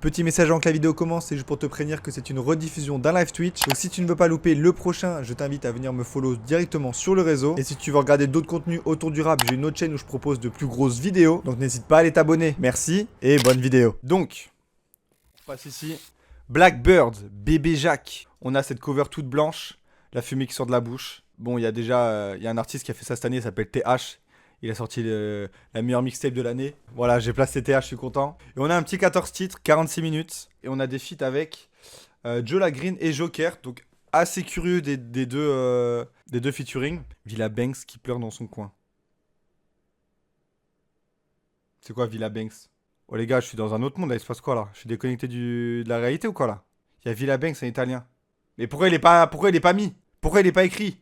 Petit message avant que la vidéo commence, c'est juste pour te prévenir que c'est une rediffusion d'un live Twitch. Donc si tu ne veux pas louper le prochain, je t'invite à venir me follow directement sur le réseau. Et si tu veux regarder d'autres contenus autour du rap, j'ai une autre chaîne où je propose de plus grosses vidéos. Donc n'hésite pas à aller t'abonner. Merci et bonne vidéo. Donc, on passe ici. Blackbird, Bébé Jacques. On a cette cover toute blanche, la fumée qui sort de la bouche. Bon, il y a déjà un artiste qui a fait ça cette année, il s'appelle TH. Il a sorti la meilleure mixtape de l'année. Voilà, j'ai placé TH, je suis content. Et on a un petit 14 titres, 46 minutes. Et on a des feats avec Joe Lagreen et Joker. Donc assez curieux des deux featuring. Villa Banks qui pleure dans son coin. C'est quoi Villa Banks? Oh les gars, je suis dans un autre monde là, il se passe quoi là? Je suis déconnecté de la réalité ou quoi là? Il y a Villa Banks en italien. Mais pourquoi il est pas mis? Pourquoi il est pas écrit?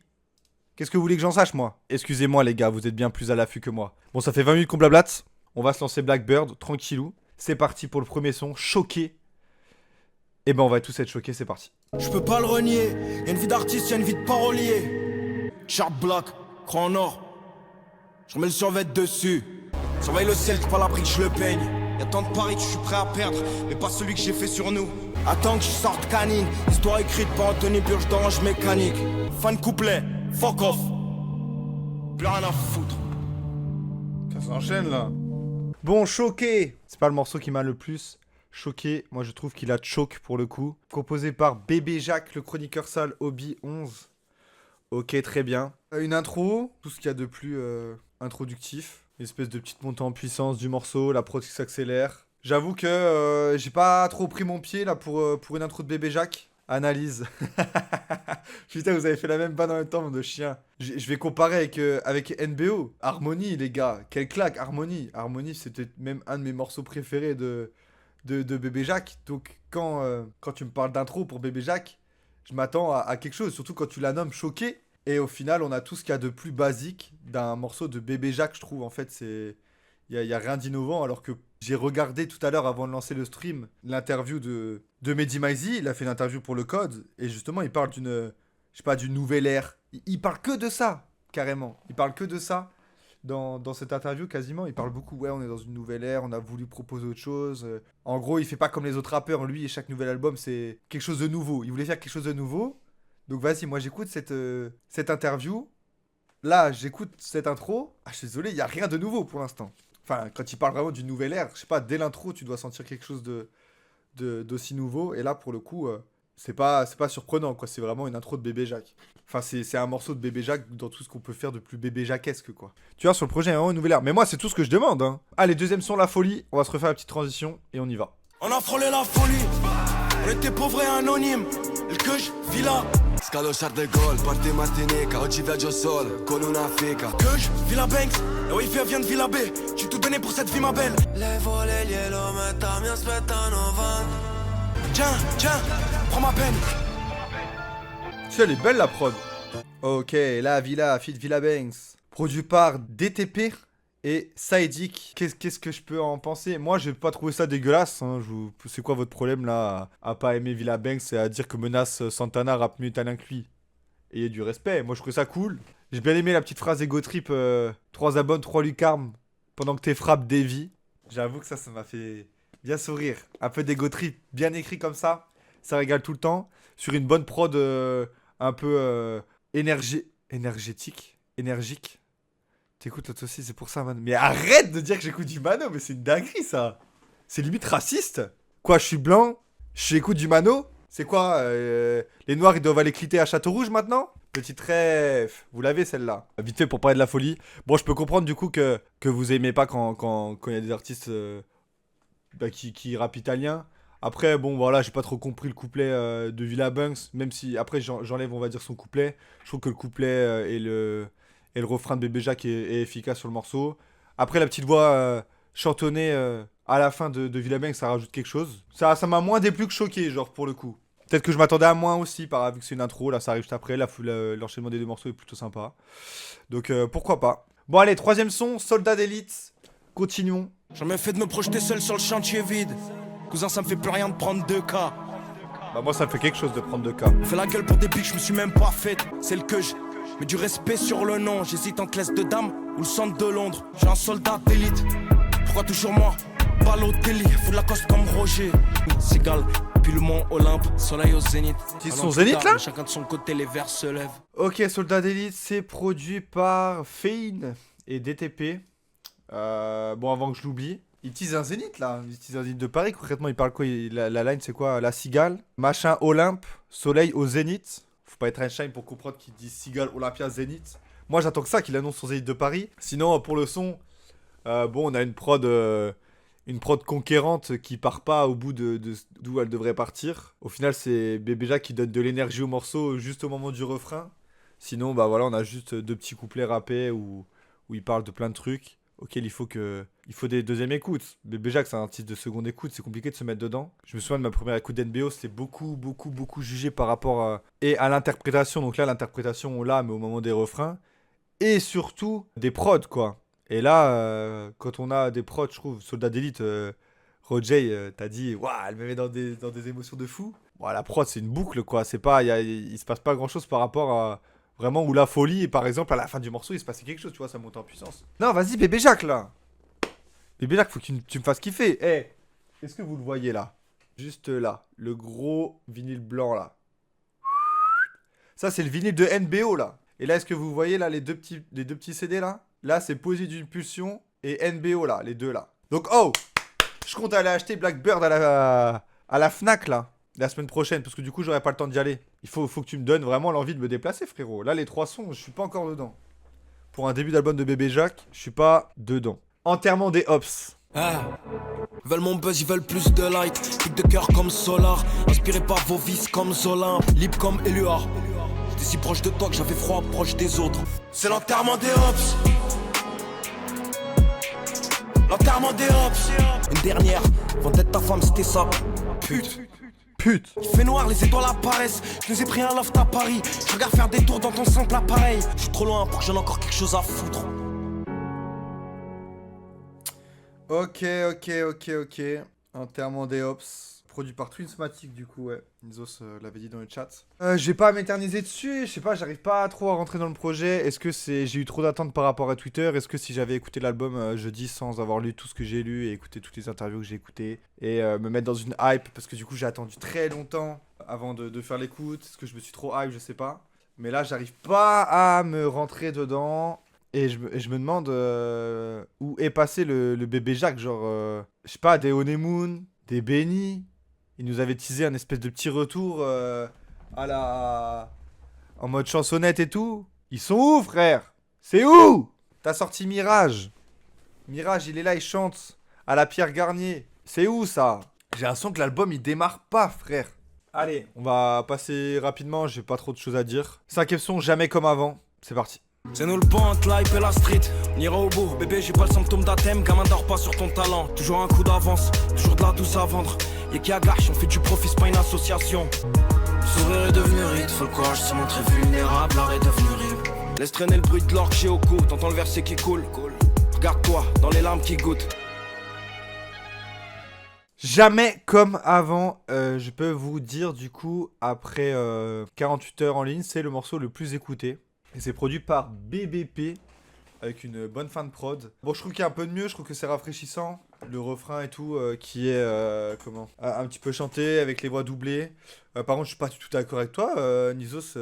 Qu'est-ce que vous voulez que j'en sache, moi? Excusez-moi, les gars, vous êtes bien plus à l'affût que moi. Bon, ça fait 20 minutes qu'on blablate. On va se lancer Blackbird, tranquillou. C'est parti pour le premier son, choqué. Et ben, on va tous être choqués, c'est parti. Je peux pas le renier, y'a une vie d'artiste, y'a une vie de parolier. Sharp Black, croix en or. Je remets le survêt dessus. Surveille le ciel, pas l'abri que je le peigne. Y'a tant de paris que je suis prêt à perdre, mais pas celui que j'ai fait sur nous. Attends que je sorte canine, histoire écrite par Anthony Burge d'Orange Mécanique. Fin de couplet. Fuck off. Plus rien à foutre. Ça s'enchaîne là. Bon, choqué. C'est pas le morceau qui m'a le plus choqué. Moi je trouve qu'il a choke pour le coup. Composé par Bébé Jacques, le chroniqueur sale, Obi 11. Ok, très bien. Une intro, tout ce qu'il y a de plus introductif. Une espèce de petite montée en puissance du morceau, la prod qui s'accélère. J'avoue que j'ai pas trop pris mon pied là pour une intro de Bébé Jacques. Analyse. Putain, vous avez fait la même vanne en même temps, mon de chien. Je vais comparer avec NBO. Harmonie, les gars. Quelle claque, Harmonie. Harmonie, c'était même un de mes morceaux préférés de Bébé Jacques. Donc, quand tu me parles d'intro pour Bébé Jacques, je m'attends à quelque chose. Surtout quand tu la nommes choqué. Et au final, on a tout ce qu'il y a de plus basique d'un morceau de Bébé Jacques, je trouve. En fait, il y a rien d'innovant, alors que j'ai regardé tout à l'heure, avant de lancer le stream, l'interview de Mehdi Maizi. Il a fait une interview pour Le Code. Et justement, il parle d'une nouvelle ère. Il parle que de ça, carrément. Il parle que de ça dans cette interview, quasiment. Il parle beaucoup, ouais, on est dans une nouvelle ère, on a voulu proposer autre chose. En gros, il fait pas comme les autres rappeurs. Lui, et chaque nouvel album, c'est quelque chose de nouveau. Il voulait faire quelque chose de nouveau. Donc vas-y, moi, j'écoute cette interview. Là, j'écoute cette intro. Ah, je suis désolé, il n'y a rien de nouveau pour l'instant. Enfin, quand il parle vraiment d'une nouvelle ère, je sais pas, dès l'intro, tu dois sentir quelque chose d'aussi nouveau. Et là, pour le coup, c'est pas surprenant, quoi. C'est vraiment une intro de Bébé Jacques. Enfin, c'est un morceau de Bébé Jacques dans tout ce qu'on peut faire de plus Bébé Jacquesque, quoi. Tu vois, sur le projet, il y a vraiment une nouvelle ère. Mais moi, c'est tout ce que je demande, hein. Allez, deuxième son, la folie. On va se refaire la petite transition et on y va. On a frôlé la folie. On était pauvres et anonymes. Il que je vis là. Scalo Charles de Gaulle, parti Martinica, oggi viaggio solo, con una fica. Que je Villa Banks, la wifi vient de Villa B. J'ai tout donné pour cette vie, ma belle. Le vole glielo metà, mi aspettano van. Tiens, prends ma peine. Tu sais, elle est belle, la prod. Ok, la Villa, feat Villa Banks. Produit par DTP et Saïdik. Qu'est-ce que je peux en penser? Moi, j'ai pas trouvé ça dégueulasse. Hein. C'est quoi votre problème là à pas aimer Villa Banks et à dire que Menace Santana rappe mieux italien que lui? Ayez du respect. Moi, je trouvais ça cool. J'ai bien aimé la petite phrase Ego Trip 3 abonnes, 3 lucarnes pendant que t'es frappes Davy. J'avoue que ça m'a fait bien sourire. Un peu d'Ego Trip bien écrit comme ça. Ça régale tout le temps. Sur une bonne prod un peu énergique. T'écoutes toi aussi, c'est pour ça, man. Mais arrête de dire que j'écoute du Mano, mais c'est une dinguerie, ça. C'est limite raciste. Quoi, je suis blanc, j'écoute du Mano. C'est quoi, les Noirs, ils doivent aller clitter à Château-Rouge maintenant? Petite rêve, vous l'avez celle-là. Vite fait pour parler de la folie. Bon, je peux comprendre du coup que vous aimez pas quand il y a des artistes qui rappent italien. Après, bon, voilà, j'ai pas trop compris le couplet de Villa Banks. Même si, après, j'enlève, on va dire, son couplet. Je trouve que le couplet et le refrain de Bébé Jacques est efficace sur le morceau. Après, la petite voix chantonnée à la fin de Villa Banks, ça rajoute quelque chose. Ça m'a moins déplu que choqué, genre, pour le coup. Peut-être que je m'attendais à moins aussi, vu que c'est une intro. Là, ça arrive juste après. L'enchaînement des deux morceaux est plutôt sympa. Donc, pourquoi pas. Bon, allez, troisième son, Soldat d'élite. Continuons. Jamais fait de me projeter seul sur le chantier vide. Cousin, ça me fait plus rien de prendre 2K. Bah, moi, ça me fait quelque chose de prendre 2K. Fais la gueule pour des pics, je me suis même pas faite. C'est le que je. Mais du respect sur le nom. J'hésite entre l'Est de Dame ou le centre de Londres. Je suis un soldat d'élite. Pourquoi toujours moi? Balotelli, fous de la coste comme Roger. Cigale, puis le mont Olympe, soleil au zénith. Ils sont zénith là? Chacun de son côté, les vers se lèvent. Ok, Soldat d'élite, c'est produit par Fein et DTP. Bon, avant que je l'oublie. Ils teasent un zénith là, ils teasent un zénith de Paris. Concrètement, ils parlent quoi? La line c'est quoi? La cigale, machin Olympe, soleil au zénith. Faut pas être Einstein pour comprendre qu'ils disent cigale, Olympia, zénith. Moi j'attends que ça, qu'il annonce son zénith de Paris. Sinon, pour le son, bon, on a une prod conquérante qui part pas au bout d'où elle devrait partir. Au final, c'est Bébé Jacques qui donne de l'énergie au morceau juste au moment du refrain. Sinon, bah voilà, on a juste deux petits couplets rappés où il parle de plein de trucs auxquels il faut des deuxièmes écoutes. Bébé Jacques, c'est un titre de seconde écoute, c'est compliqué de se mettre dedans. Je me souviens de ma première écoute d'NBO, c'était beaucoup jugé par rapport à l'interprétation. Donc là, l'interprétation, on l'a, mais au moment des refrains. Et surtout, des prods, quoi. Et là, quand on a des prods, je trouve, Soldat d'élite, Roger, t'as dit, waouh, elle me met dans des émotions de fou. Bon, la prod, c'est une boucle, quoi. C'est pas, il se passe pas grand chose par rapport à vraiment où la folie, et par exemple, à la fin du morceau, il se passait quelque chose, tu vois, ça monte en puissance. Non, vas-y, Bébé Jacques, là. Bébé Jacques, faut que tu me fasses kiffer. Eh, est-ce que vous le voyez là? Juste là, le gros vinyle blanc, là. Ça, c'est le vinyle de NBO, là. Et là, est-ce que vous voyez là les deux petits CD là? Là, c'est Poésie d'une pulsion et NBO là, les deux là. Donc, oh, je compte aller acheter Blackbird à la Fnac là, la semaine prochaine, parce que du coup, j'aurai pas le temps d'y aller. Il faut que tu me donnes vraiment l'envie de me déplacer, frérot. Là, les trois sons, je suis pas encore dedans. Pour un début d'album de Bébé Jacques, je suis pas dedans. Enterrement des Hops. Ah. Ils veulent mon buzz, ils veulent plus de light. Pic de cœur comme Solar, inspiré par vos vices comme Zola, libre comme Éluard. J'étais si proche de toi que j'avais froid proche des autres. C'est l'enterrement des Hops. L'enterrement des Hops. Une dernière, avant d'être ta femme c'était ça. Pute. Pute. Il fait noir, les étoiles apparaissent. Je nous ai pris un loft à Paris. Je regarde faire des tours dans ton simple appareil. Je suis trop loin pour que j'en ai encore quelque chose à foutre. Ok. Enterrement des Hops. Produit par Twinsmatic du coup, ouais. Nizos l'avait dit dans le chat. Je vais pas m'éterniser dessus, je sais pas, j'arrive pas trop à rentrer dans le projet. Est-ce que j'ai eu trop d'attentes par rapport à Twitter? Est-ce que si j'avais écouté l'album jeudi sans avoir lu tout ce que j'ai lu et écouté toutes les interviews que j'ai écoutées et me mettre dans une hype, parce que du coup j'ai attendu très longtemps avant de faire l'écoute. Est-ce que je me suis trop hype? Je sais pas. Mais là j'arrive pas à me rentrer dedans. Et je me demande où est passé le Bébé Jacques, genre, je sais pas, des Honeymoon, des Benny. Il nous avait teasé un espèce de petit retour en mode chansonnette et tout. Ils sont où, frère? C'est où? T'as sorti Mirage. Mirage, il est là, il chante à la Pierre Garnier. C'est où, ça? J'ai l'impression que l'album, il démarre pas, frère. Allez, on va passer rapidement, j'ai pas trop de choses à dire. 5e son, jamais comme avant. C'est parti. C'est nous le point, l'hype et la street. On ira au bout, bébé, j'ai pas le symptôme d'athème. Gamin, dors pas sur ton talent. Toujours un coup d'avance, toujours de la douce à vendre. Y'a qui a gâche, on fait du profit, c'est pas une association. Le sourire est devenu ride, faut le courage, se montrer vulnérable, l'art est devenu rime. Laisse traîner le bruit de l'or que j'ai au cou, t'entends le verset qui coule. Regarde-toi, dans les larmes qui goûtent. Jamais comme avant, je peux vous dire du coup, après 48 heures en ligne, c'est le morceau le plus écouté. Et c'est produit par BBP, avec une bonne fin de prod. Bon, je trouve qu'il y a un peu de mieux, je trouve que c'est rafraîchissant. Le refrain et tout, qui est, un petit peu chanté, avec les voix doublées. Par contre, je suis pas du tout d'accord avec toi, Nizos,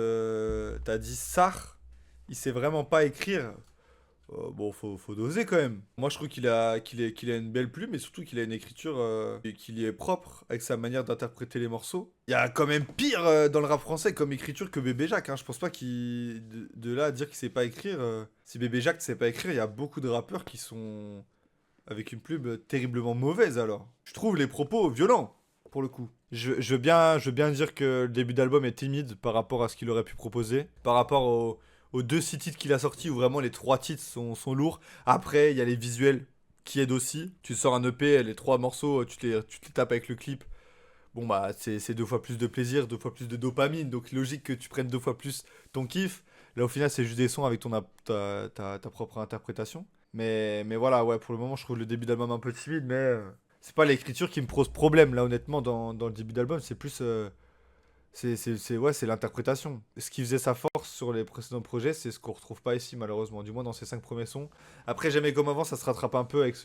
t'as dit Sar, il sait vraiment pas écrire. Bon, faut doser quand même. Moi, je trouve qu'il a une belle plume, mais surtout qu'il a une écriture et qu'il y est propre avec sa manière d'interpréter les morceaux. Il y a quand même pire dans le rap français comme écriture que Bébé Jacques. Hein. Je pense pas qu'il de là à dire qu'il sait pas écrire. Si Bébé Jacques ne sait pas écrire, il y a beaucoup de rappeurs qui sont avec une plume terriblement mauvaise alors. Je trouve les propos violents pour le coup. Je veux bien dire que le début d'album est timide par rapport à ce qu'il aurait pu proposer, par rapport aux 2-6 titres qu'il a sortis où vraiment les 3 titres sont lourds. Après, il y a les visuels qui aident aussi. Tu sors un EP, les 3 morceaux, tu te les tapes avec le clip. Bon, bah, c'est 2 fois plus de plaisir, 2 fois plus de dopamine. Donc, logique que tu prennes 2 fois plus ton kiff. Là, au final, c'est juste des sons avec ta propre interprétation. Mais voilà, ouais, pour le moment, je trouve le début d'album un peu timide. Mais c'est pas l'écriture qui me pose problème, là, honnêtement, dans le début d'album. C'est plus... c'est l'interprétation. Ce qui faisait sa force sur les précédents projets, c'est ce qu'on retrouve pas ici malheureusement, du moins dans ces 5 premiers sons. Après, jamais comme avant, ça se rattrape un peu avec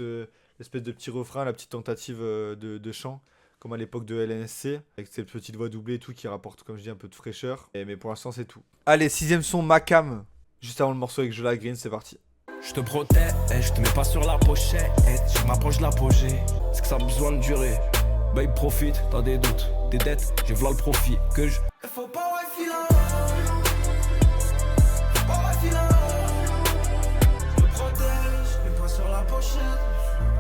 l'espèce de petit refrain, la petite tentative de chant, comme à l'époque de LNSC, avec cette petite voix doublée et tout qui rapporte, comme je dis, un peu de fraîcheur. Mais pour l'instant, c'est tout. Allez, 6ème son, Macam, juste avant le morceau avec Jola Green, c'est parti. Je te protège, je te mets pas sur la pochette. Je m'approche de l'apogée, c'est que ça a besoin de durer. Babe, profite, t'as des doutes, des dettes, j'ai v'là le profit. Que je. Faut pas ouais, filant. Faut pas ouais, filant. Je te protège, je mets pas sur la pochette.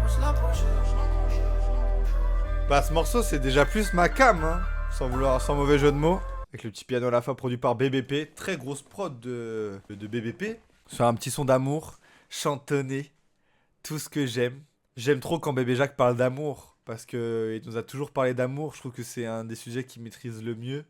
Je m'approche de la pochette. Bah, ce morceau, c'est déjà plus Macam, hein, sans mauvais jeu de mots. Avec le petit piano à la fin produit par BBP. Très grosse prod de BBP. Sur un petit son d'amour, chantonné, tout ce que j'aime. J'aime trop quand Bébé Jacques parle d'amour, parce qu'il nous a toujours parlé d'amour. Je trouve que c'est un des sujets qu'il maîtrise le mieux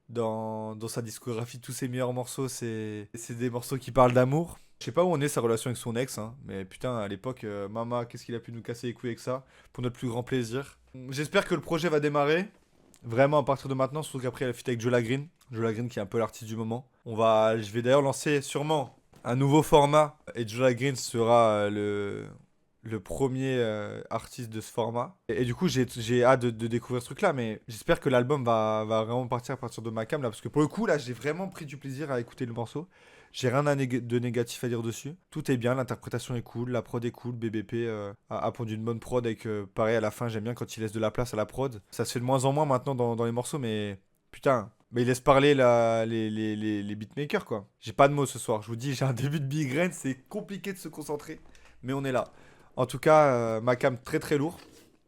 dans sa discographie. Tous ses meilleurs morceaux, c'est des morceaux qui parlent d'amour. Je sais pas où on est sa relation avec son ex, hein, mais putain, à l'époque, Mama, qu'est-ce qu'il a pu nous casser les couilles avec ça, pour notre plus grand plaisir. J'espère que le projet va démarrer, vraiment à partir de maintenant, surtout qu'après il a fit avec Jola Green. Jola Green qui est un peu l'artiste du moment. Je vais d'ailleurs lancer sûrement un nouveau format, et Jola Green sera le premier artiste de ce format. Et du coup, j'ai hâte de découvrir ce truc-là, mais j'espère que l'album va vraiment partir à partir de Macam, là, parce que pour le coup, là, j'ai vraiment pris du plaisir à écouter le morceau. J'ai rien de négatif à dire dessus. Tout est bien, l'interprétation est cool, la prod est cool, BBP a pondu une bonne prod avec, pareil, à la fin, j'aime bien quand il laisse de la place à la prod. Ça se fait de moins en moins maintenant dans les morceaux, mais putain, mais il laisse parler les beatmakers, quoi. J'ai pas de mots ce soir, je vous dis, j'ai un début de migraine, c'est compliqué de se concentrer, mais on est là. En tout cas, Macam très très lourd.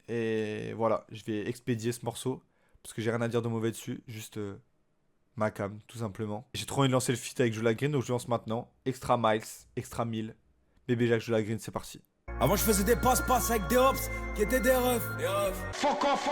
Et voilà, je vais expédier ce morceau, parce que j'ai rien à dire de mauvais dessus, juste Macam, tout simplement. J'ai trop envie de lancer le feat avec Jola Green, donc je lance maintenant. Extra Miles, Extra 1000. Bébé Jacques Jola Green, c'est parti. Avant je faisais des passe-passe avec des hops qui étaient des refs. Fuck off.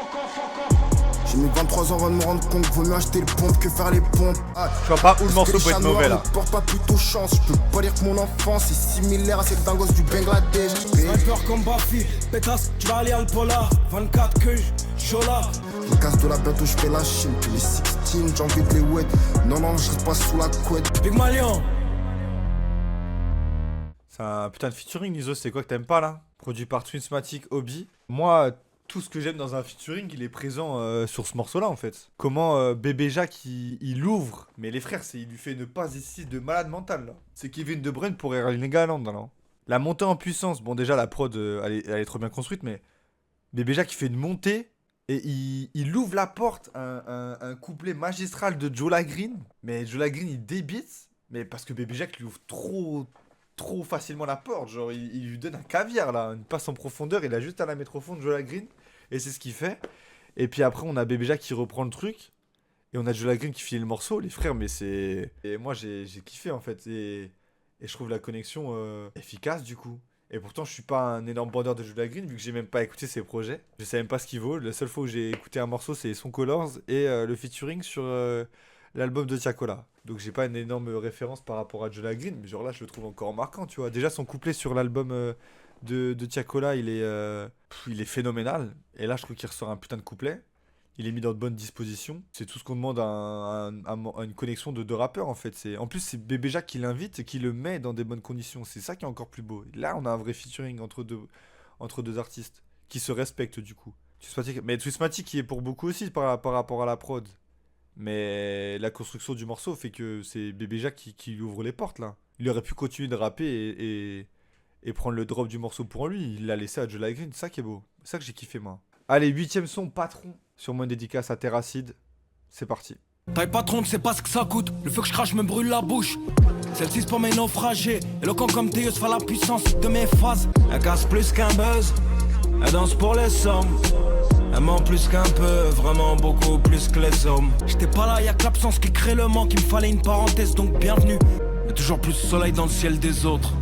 J'ai mis 23 ans avant de me rendre compte qu'il vaut mieux acheter le pompe que faire les pompes. Je vois pas où le morceau peut être mauvais là. Ne porte pas plutôt chance, je peux pas dire que mon enfance est similaire à celle d'un gosse du Bangladesh. Sniper comme Bafi, pétasse, tu vas aller à le polar. 24 que Jola. Je me casse de là, bientôt je fais la Chine. Puis les 16, j'ai envie de les wet. Non, je reste pas sous la couette. Big Malion. C'est un putain de featuring, Nizo, c'est quoi que t'aimes pas là? Produit par Twinsmatic, Obi. Moi, tout ce que j'aime dans un featuring, il est présent sur ce morceau-là en fait. Comment Bébé Jacques il ouvre, mais les frères, il lui fait une passe ici de malade mental là. C'est Kevin De Bruyne pour Erling Haaland là. La montée en puissance, bon déjà la prod elle est trop bien construite, mais Bébé Jacques il fait une montée et il ouvre la porte, un couplet magistral de Jola Green. Mais Jola Green il débite, mais parce que Bébé Jacques lui ouvre trop facilement la porte, genre il lui donne un caviar là, une passe en profondeur, il a juste à la mettre au fond de Jola Green, et c'est ce qu'il fait. Et puis après on a Bébé Jacques qui reprend le truc, et on a Jola Green qui finit le morceau, les frères, mais c'est... Et moi j'ai kiffé en fait, et je trouve la connexion efficace du coup. Et pourtant je suis pas un énorme bandeur de Jola Green, vu que j'ai même pas écouté ses projets, je sais même pas ce qu'il vaut, la seule fois où j'ai écouté un morceau c'est Son Colors, et le featuring sur... l'album de Tiakola. Donc j'ai pas une énorme référence par rapport à Jola Green, mais genre là je le trouve encore marquant, tu vois. Déjà son couplet sur l'album de Tiakola, il est phénoménal. Et là je trouve qu'il ressort un putain de couplet. Il est mis dans de bonnes dispositions. C'est tout ce qu'on demande à une connexion de deux rappeurs en fait. En plus c'est Bébé Jacques qui l'invite et qui le met dans des bonnes conditions. C'est ça qui est encore plus beau. Là on a un vrai featuring entre deux artistes qui se respectent du coup. Mais Twismatic qui est pour beaucoup aussi par rapport à la prod. Mais la construction du morceau fait que c'est Bébé Jacques qui lui ouvre les portes là. Il aurait pu continuer de rapper et prendre le drop du morceau pour lui. Il l'a laissé à Jola Green, c'est ça qui est beau. C'est ça que j'ai kiffé moi. Allez, 8ème son, Patron. Sur mon dédicace à Terracide. C'est parti. Taille patron, tu sais pas ce que ça coûte. Le feu que je crache me brûle la bouche. Celle-ci c'est pour mes naufragés. Éloquent comme Théus, fait la puissance de mes phases. Elle casse plus qu'un buzz. Elle danse pour les sommes. Elle ment plus qu'un peu, vraiment beaucoup plus que les hommes. J'étais pas là, y'a que l'absence qui crée le manque. Il me fallait une parenthèse, donc bienvenue. Y'a toujours plus de soleil dans le ciel des autres.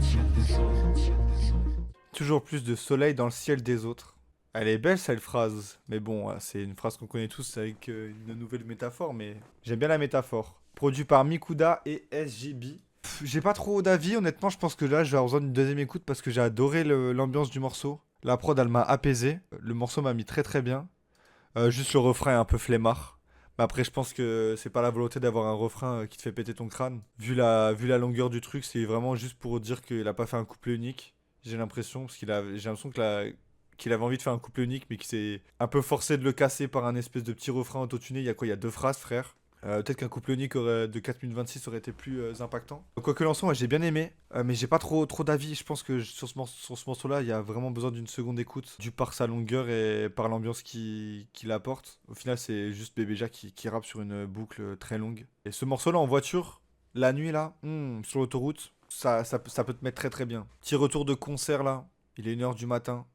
Toujours plus de soleil dans le ciel des autres. Elle est belle cette phrase. Mais bon, c'est une phrase qu'on connaît tous avec une nouvelle métaphore, mais j'aime bien la métaphore. Produit par Mikuda et SGB. J'ai pas trop d'avis, honnêtement, je pense que là je vais avoir besoin d'une deuxième écoute parce que j'ai adoré l'ambiance du morceau. La prod, elle m'a apaisé. Le morceau m'a mis très très bien. Juste le refrain est un peu flemmard. Mais après, je pense que c'est pas la volonté d'avoir un refrain qui te fait péter ton crâne. Vu la longueur du truc, c'est vraiment juste pour dire qu'il a pas fait un couplet unique. J'ai l'impression, parce j'ai l'impression que qu'il avait envie de faire un couplet unique, mais qui s'est un peu forcé de le casser par un espèce de petit refrain autotuné. Il y a quoi? Il y a 2 phrases, frère. Peut-être qu'un couplet unique de 4 minutes 26 aurait été plus impactant. Quoique l'ensemble, j'ai bien aimé, mais j'ai pas trop d'avis. Je pense que sur ce morceau-là, il y a vraiment besoin d'une seconde écoute, dû par sa longueur et par l'ambiance qu'il apporte. Au final, c'est juste Bébé Jacques qui rappe sur une boucle très longue. Et ce morceau-là en voiture, la nuit là, sur l'autoroute, ça peut te mettre très bien. Petit retour de concert là, il est 1h du matin.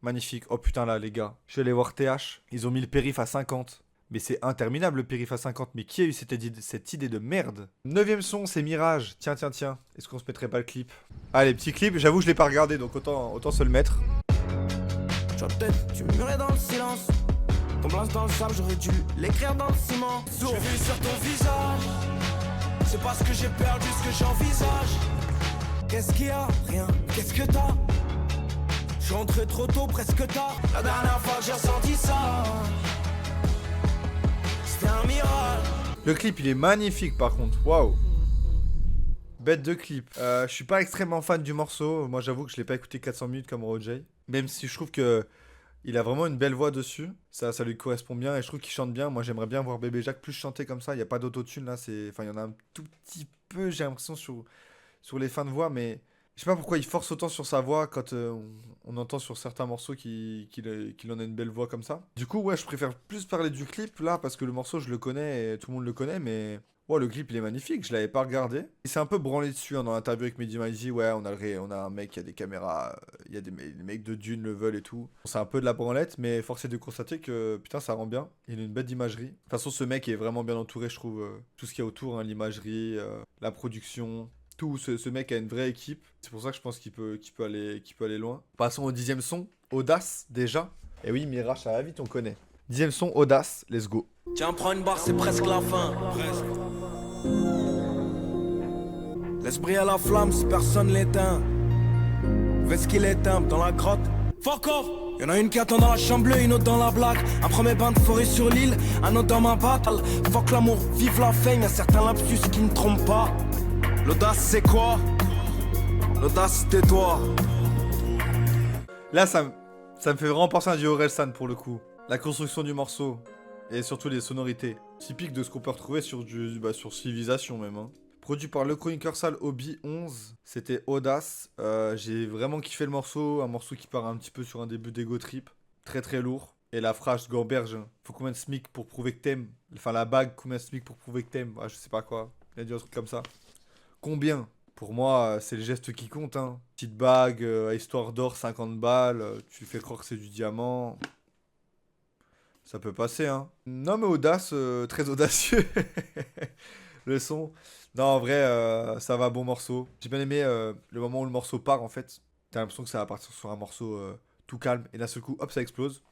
Magnifique. Oh putain là les gars, je suis allé voir TH, ils ont mis le périph à 50. Mais c'est interminable le périph à 50. Mais qui a eu cette idée de merde? 9ème son, c'est Mirage. Tiens. Est-ce qu'on se mettrait pas le clip? Allez, petit clip. J'avoue, je l'ai pas regardé, donc autant se le mettre. Tu vois peut-être, tu murmurais dans le silence. Ton blanc dans le sable, j'aurais dû l'écrire dans le ciment. J'ai vu sur ton visage. C'est pas ce que j'ai perdu, ce que j'envisage. Qu'est-ce qu'il y a? Rien. Qu'est-ce que t'as? Je suis rentré trop tôt, presque tard. La dernière fois que j'ai ressenti ça, c'était un miracle. Le clip, il est magnifique par contre. Waouh. Bête de clip. Je suis pas extrêmement fan du morceau. Moi, j'avoue que je l'ai pas écouté 400 minutes comme Roger. Même si je trouve que il a vraiment une belle voix dessus. Ça lui correspond bien et je trouve qu'il chante bien. Moi, j'aimerais bien voir Bébé Jacques plus chanter comme ça. Il y a pas d'autotune là. Enfin, il y en a un tout petit peu, j'ai l'impression, sur les fins de voix, mais je sais pas pourquoi il force autant sur sa voix quand on entend sur certains morceaux qu'il en a une belle voix comme ça. Du coup, ouais, je préfère plus parler du clip là parce que le morceau, je le connais et tout le monde le connaît, mais ouais, le clip il est magnifique. Je l'avais pas regardé. Il s'est un peu branlé dessus dans l'interview avec Mehdi Maizy. Ouais, on a un mec qui a des caméras, il y a des mecs de Dune le veulent et tout. C'est un peu de la branlette, mais force est de constater que putain, ça rend bien. Il a une bête d'imagerie. De toute façon, ce mec est vraiment bien entouré, je trouve. Tout ce qu'il y a autour, hein, l'imagerie, la production. Tout, ce mec a une vraie équipe. C'est pour ça que je pense qu'il peut aller loin. Passons au 10ème son, Audace déjà. Et oui, Mirage, ça va vite, on connaît. 10ème son, Audace, let's go. Tiens, prends une barre, c'est presque la fin. Laisse briller la flamme si personne l'éteint. Fais-ce qu'il éteint dans la grotte. Fuck off! Y'en a une qui attend dans la chambre bleue, une autre dans la blague. Un premier bain de forêt sur l'île, un autre dans ma battle. Fuck l'amour, vive la fame, y'a certains lapsus qui ne trompent pas. L'audace c'est quoi? L'audace c'est toi. Là ça me fait vraiment penser à du Orelsan pour le coup. La construction du morceau et surtout les sonorités. Typique de ce qu'on peut retrouver sur sur Civilisation même. Hein. Produit par le chroniqueur sale Obi 11, c'était Audace. J'ai vraiment kiffé le morceau, un morceau qui part un petit peu sur un début d'ego trip. Très très lourd. Et la phrase Gamberge, faut combien de SMIC pour prouver que t'aimes? Enfin la bague, combien de SMIC pour prouver que t'aimes? Je sais pas quoi, il a dit un truc comme ça. Combien? Pour moi, c'est le geste qui compte. Hein. Petite bague, histoire d'or, 50 balles. Tu fais croire que c'est du diamant. Ça peut passer, hein. Non, mais audace, très audacieux. Le son. Non, en vrai, ça va, bon morceau. J'ai bien aimé le moment où le morceau part, en fait. T'as l'impression que ça va partir sur un morceau tout calme. Et d'un seul coup, hop, ça explose.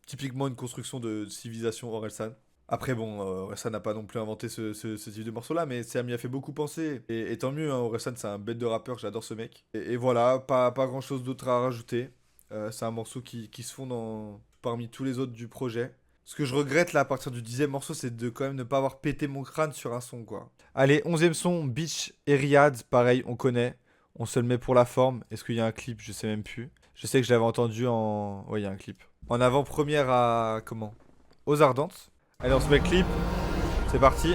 Typiquement une construction de Civilisation Orelsan. Après bon, Orelsan n'a pas non plus inventé ce type de morceau-là, mais ça m'y a fait beaucoup penser. Et tant mieux, hein, Orelsan c'est un bête de rappeur, j'adore ce mec. Et voilà, pas grand-chose d'autre à rajouter. C'est un morceau qui se fond parmi tous les autres du projet. Ce que je regrette là à partir du 10ème morceau, c'est de quand même ne pas avoir pété mon crâne sur un son quoi. Allez, 11ème son, Beach et Riyad, pareil, on connaît. On se le met pour la forme. Est-ce qu'il y a un clip? Je sais même plus. Je sais que je l'avais entendu en... Ouais, il y a un clip. En avant-première à... Comment? Aux Ardentes. Allez, on se met le clip. C'est parti.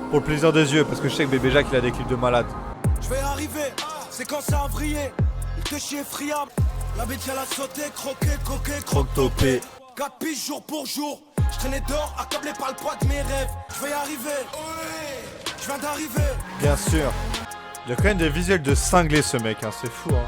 Pour le plaisir des yeux, parce que je sais que Bébé Jacques, il a des clips de malade. Je vais arriver, c'est quand ça a vrillé. Il te chie friable. La bête, elle a sauté, croqué, coqué, croque-topé. 4 piges jour pour jour. Je traînais dehors, accablé par le poids de mes rêves. Je vais y arriver. Je viens d'arriver. Bien sûr. Il y a quand même des visuels de cinglé, ce mec, hein. C'est fou, hein.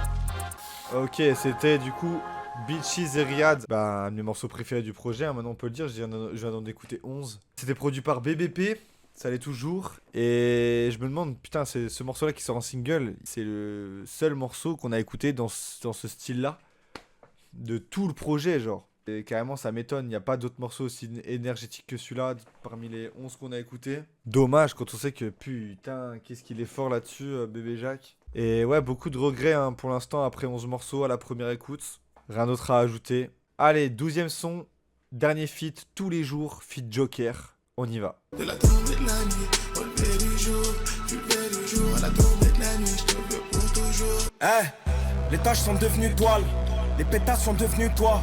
Ok, c'était du coup... Beaches et Riyad, un de mes morceaux préférés du projet, hein, maintenant on peut le dire, je viens d'en écouter 11. C'était produit par BBP, ça l'est toujours, et je me demande, putain, c'est ce morceau-là qui sort en single, c'est le seul morceau qu'on a écouté dans ce style-là, de tout le projet, genre. Et carrément, ça m'étonne, il n'y a pas d'autres morceaux aussi énergétiques que celui-là, parmi les 11 qu'on a écoutés. Dommage, quand on sait que, putain, qu'est-ce qu'il est fort là-dessus, Bébé Jacques. Et ouais, beaucoup de regrets, hein, pour l'instant, après 11 morceaux à la première écoute. Rien d'autre à ajouter. Allez, 12ème son, dernier feat, tous les jours, feat Joker. On y va. De la tombée de la nuit, au lever du jour, du lever du jour, à la tombée de la nuit, je te veux pour toujours. Les tâches sont devenues toiles. Les pétasses sont devenus toi.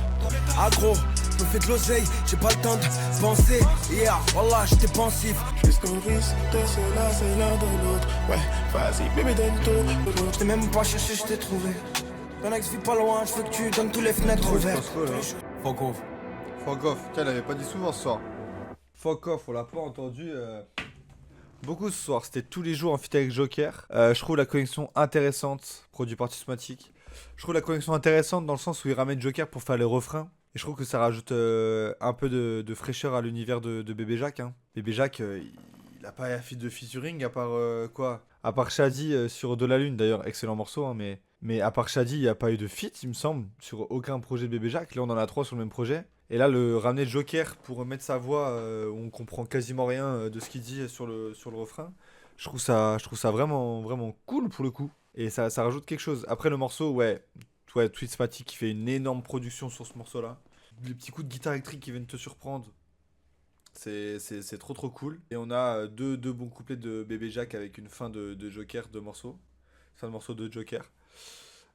Agro, je me fais de l'oseille, j'ai pas le temps de penser. Hier, voilà, j'étais pensif. Qu'est-ce qu'on risque de cela, c'est l'un de l'autre. Ouais, vas-y, bébé, donne tout. Je t'ai même pas cherché, je t'ai trouvé. Ton ex vit pas loin, je veux que tu donnes tous les fenêtres ouvertes. Fuck off. Fuck off. Tiens, elle avait pas dit souvent ce soir. Fuck off, on l'a pas entendu beaucoup ce soir. C'était tous les jours en feat avec Joker. Je trouve la connexion intéressante, produit par Tismatic. Je trouve la connexion intéressante dans le sens où il ramène Joker pour faire les refrains. Et je trouve que ça rajoute un peu de fraîcheur à l'univers de Bébé Jacques. Hein. Bébé Jacques, il a pas fait de featuring à part quoi? À part Shadi sur De la Lune, d'ailleurs, excellent morceau, hein, mais à part Shadi, il n'y a pas eu de feat, il me semble, sur aucun projet de Bébé Jacques. Là, on en a 3 sur le même projet. Et là, le ramener Joker pour mettre sa voix, où on comprend quasiment rien de ce qu'il dit sur le refrain, je trouve ça vraiment, vraiment cool pour le coup. Et ça rajoute quelque chose. Après, le morceau, ouais, Twitchmatic qui fait une énorme production sur ce morceau-là. Les petits coups de guitare électrique qui viennent te surprendre. C'est trop cool. Et on a deux bons couplets de Bébé Jacques avec une fin de Joker, 2 morceaux. C'est un morceau de Joker.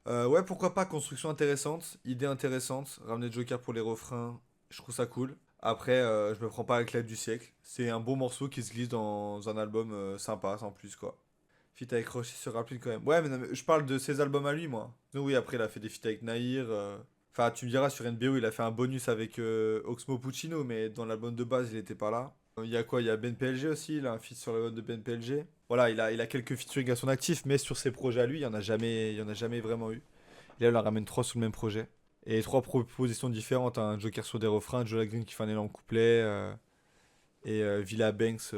Ouais, pourquoi pas, construction intéressante, idée intéressante, ramener Joker pour les refrains, je trouve ça cool. Après, je me prends pas avec l'aide du siècle. C'est un bon morceau qui se glisse dans un album sympa, sans plus, quoi. Feat avec Rocher sur Rapide quand même. Ouais, mais, non, mais je parle de ses albums à lui, moi. Donc oui, après, il a fait des feats avec Nahir. Enfin, tu me diras, sur NBO, il a fait un bonus avec Oxmo Puccino, mais dans l'album de base, il était pas là. Il y a quoi? Il y a Ben PLG aussi, il a un feat sur l'album de Ben PLG. Voilà, il a quelques featuring à son actif, mais sur ses projets à lui, il y en a jamais vraiment eu. Et là, il en ramène 3 sur le même projet. Et 3 propositions différentes, un Joker sur des refrains, Jola Green qui fait un énorme couplet, et Villa Banks,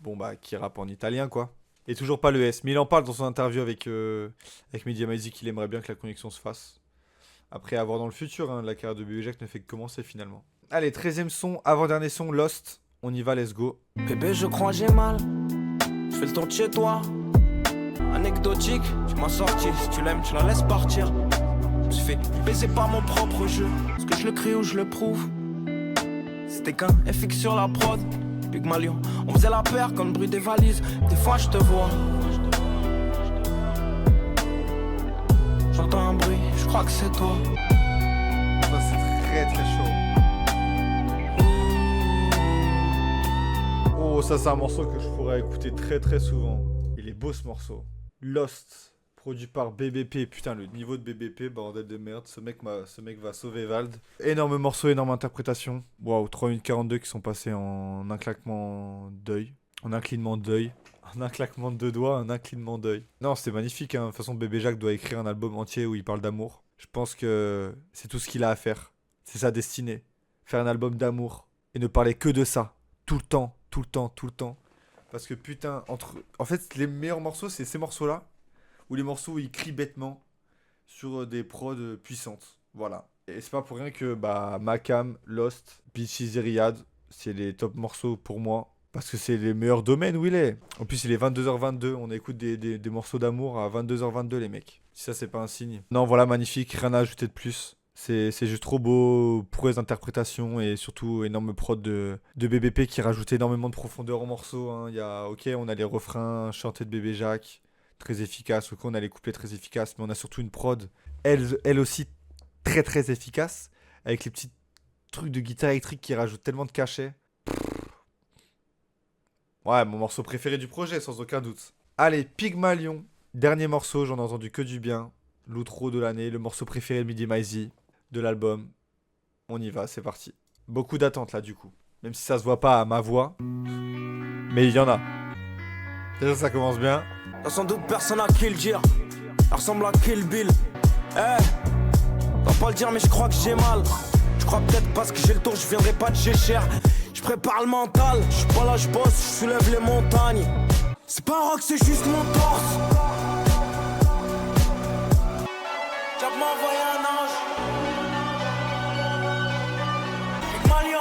bon bah, qui rappe en italien, quoi. Et toujours pas le S, mais il en parle dans son interview avec Media Maizy qu'il aimerait bien que la connexion se fasse. Après, à voir dans le futur, hein, la carrière de Bébé Jacques ne fait que commencer finalement. Allez, 13ème son, avant-dernier son, Lost. On y va, let's go. Bébé, je crois j'ai mal. Je fais le tour de chez toi. Anecdotique, tu m'as sorti. Si tu l'aimes, tu la laisses partir. Je me suis fait baiser par mon propre jeu. Est-ce que je le crie ou je le prouve? C'était qu'un FX sur la prod. Pygmalion, on faisait la paire comme le bruit des valises. Des fois je te vois. J'entends un bruit, je crois que c'est toi. Ça, c'est très chaud. Oh, ça, c'est un morceau que je pourrais écouter très souvent. Il est beau ce morceau. Lost, produit par BBP. Putain, le niveau de BBP, bordel de merde. Ce mec va sauver Vald. Énorme morceau, énorme interprétation. Waouh, 3 minutes 42 qui sont passés en un claquement d'œil. En un clignement d'œil. En un claquement de 2 doigts, un inclinement d'œil. Non, c'était magnifique. Hein. De toute façon, Bébé Jacques doit écrire un album entier où il parle d'amour. Je pense que c'est tout ce qu'il a à faire. C'est sa destinée. Faire un album d'amour. Et ne parler que de ça. Tout le temps. Parce que putain, en fait, les meilleurs morceaux, c'est ces morceaux-là. Ou les morceaux où il crie bêtement sur des prods puissantes. Voilà. Et c'est pas pour rien que Makam, Lost, Beaches et Riyad, c'est les top morceaux pour moi. Parce que c'est les meilleurs domaines où il est. En plus, il est 22h22. On écoute des morceaux d'amour à 22h22, les mecs. Si ça, c'est pas un signe. Non, voilà, magnifique. Rien à ajouter de plus. C'est juste trop beau pour les interprétations et surtout énorme prod de BBP qui rajoute énormément de profondeur au morceau. Hein. On a les refrains chantés de Bébé Jacques, très efficaces. Ok, on a les couplets très efficaces, mais on a surtout une prod, elle aussi très efficace, avec les petits trucs de guitare électrique qui rajoutent tellement de cachet. Ouais, mon morceau préféré du projet, sans aucun doute. Allez, Pygmalion, dernier morceau, j'en ai entendu que du bien. L'outro de l'année, le morceau préféré de Media Maizy de l'album. On y va, c'est parti. Beaucoup d'attentes là, du coup. Même si ça se voit pas à ma voix. Mais il y en a. Déjà, ça commence bien. Y'a sans doute personne à qui le dire. Elle ressemble à Kill Bill. T'as pas le dire, mais je crois que j'ai mal. Je crois peut-être parce que j'ai le tour, je viendrai pas de chez cher. Je prépare le mental, je suis pas là, je bosse, je soulève les montagnes. C'est pas un rock, c'est juste mon torse. Jab m'a envoyé un ange. Pygmalion.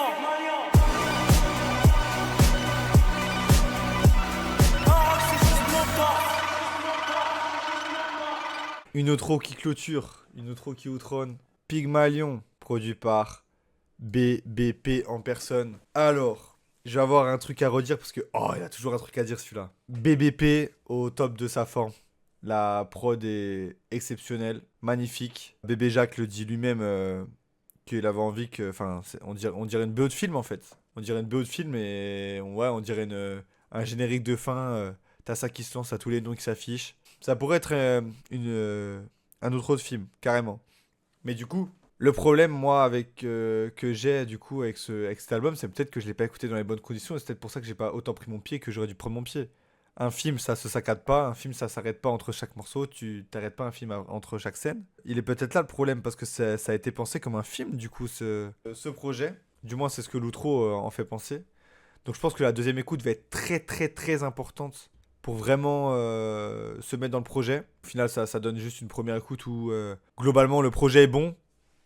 Un rock, c'est juste mon torse. Une outro qui clôture, une outro qui outronne. Pygmalion, produit par BBP en personne. Alors, je vais avoir un truc à redire parce que... Oh, il a toujours un truc à dire celui-là. BBP au top de sa forme. La prod est exceptionnelle, magnifique. Bébé Jacques le dit lui-même qu'il avait envie que... Enfin, on dirait une BO de film en fait. On dirait une BO de film et ouais, on dirait un générique de fin. T'as ça qui se lance, t'as tous les noms qui s'affichent. Ça pourrait être un autre film, carrément. Mais du coup, le problème, moi, que j'ai du coup avec cet album, c'est peut-être que je l'ai pas écouté dans les bonnes conditions et c'est peut-être pour ça que j'ai pas autant pris mon pied que j'aurais dû prendre mon pied. Un film, ça se saccade pas, un film, ça s'arrête pas entre chaque morceau, tu t'arrêtes pas un film entre chaque scène. Il est peut-être là le problème parce que ça a été pensé comme un film, du coup, ce projet. Du moins, c'est ce que l'outro en fait penser. Donc je pense que la deuxième écoute va être très très très importante pour vraiment se mettre dans le projet. Au final, ça donne juste une première écoute où globalement le projet est bon.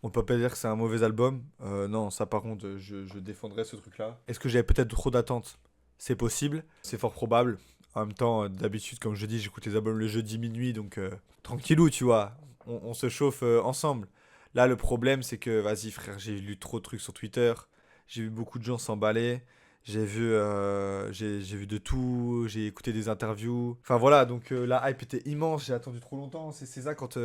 On peut pas dire que c'est un mauvais album. Non, ça par contre, je défendrais ce truc-là. Est-ce que j'avais peut-être trop d'attentes? C'est possible, c'est fort probable. En même temps, d'habitude, comme je dis, j'écoute les albums le jeudi minuit, donc tranquillou, tu vois. On se chauffe ensemble. Là, le problème, c'est que, vas-y frère, j'ai lu trop de trucs sur Twitter. J'ai vu beaucoup de gens s'emballer. J'ai vu de tout, j'ai écouté des interviews. Enfin voilà, donc la hype était immense, j'ai attendu trop longtemps. C'est ça quand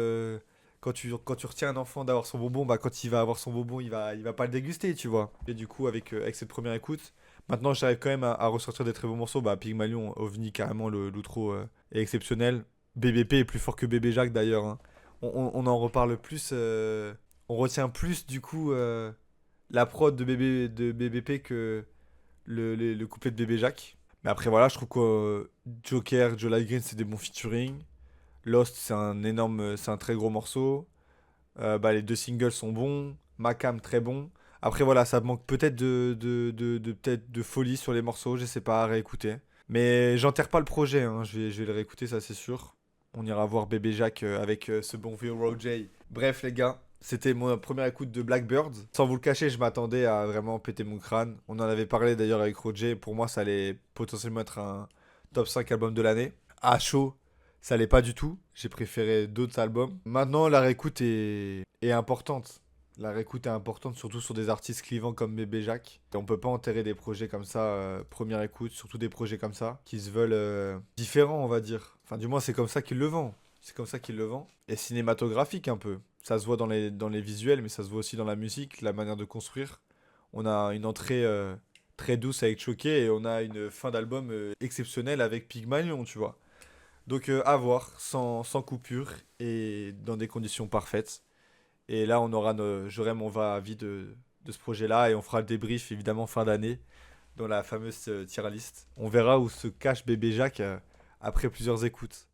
tu retiens un enfant d'avoir son bonbon, bah quand il va avoir son bonbon, il va pas le déguster, tu vois. Et du coup, avec cette première écoute, maintenant j'arrive quand même à ressortir des très bons morceaux. Bah Pygmalion, OVNI, carrément, l'outro est exceptionnel. BBP est plus fort que Bébé Jacques d'ailleurs, hein. On en reparle plus, on retient plus du coup la prod de BBP que le couplet de Bébé Jacques. Mais après, voilà, je trouve que Joker, Joe Green, c'est des bons featuring. Lost, c'est un très gros morceau. Bah, les deux singles sont bons. Macam, très bon. Après, voilà, ça manque peut-être peut-être de folie sur les morceaux, je sais pas, à réécouter. Mais j'enterre pas le projet, hein. Je vais le réécouter, ça c'est sûr. On ira voir Bébé Jacques avec ce bon vieux Roger. Bref, les gars, c'était mon première écoute de Blackbird. Sans vous le cacher, je m'attendais à vraiment péter mon crâne. On en avait parlé d'ailleurs avec Roger. Pour moi, ça allait potentiellement être un top 5 album de l'année. À chaud, ça allait pas du tout. J'ai préféré d'autres albums. Maintenant, la réécoute est importante. La réécoute est importante, surtout sur des artistes clivants comme Bébé Jacques. Et on peut pas enterrer des projets comme ça, première écoute, surtout des projets comme ça, qui se veulent différents, on va dire. Enfin, du moins, c'est comme ça qu'il le vend. C'est comme ça qu'il le vend. Et cinématographique un peu. Ça se voit dans les visuels, mais ça se voit aussi dans la musique, la manière de construire. On a une entrée très douce avec Choqué et on a une fin d'album exceptionnelle avec Pygmalion, tu vois. Donc à voir, sans coupure et dans des conditions parfaites. Et là, j'aurai mon va-avis de ce projet-là et on fera le débrief évidemment fin d'année dans la fameuse tier list. On verra où se cache Bébé Jacques après plusieurs écoutes.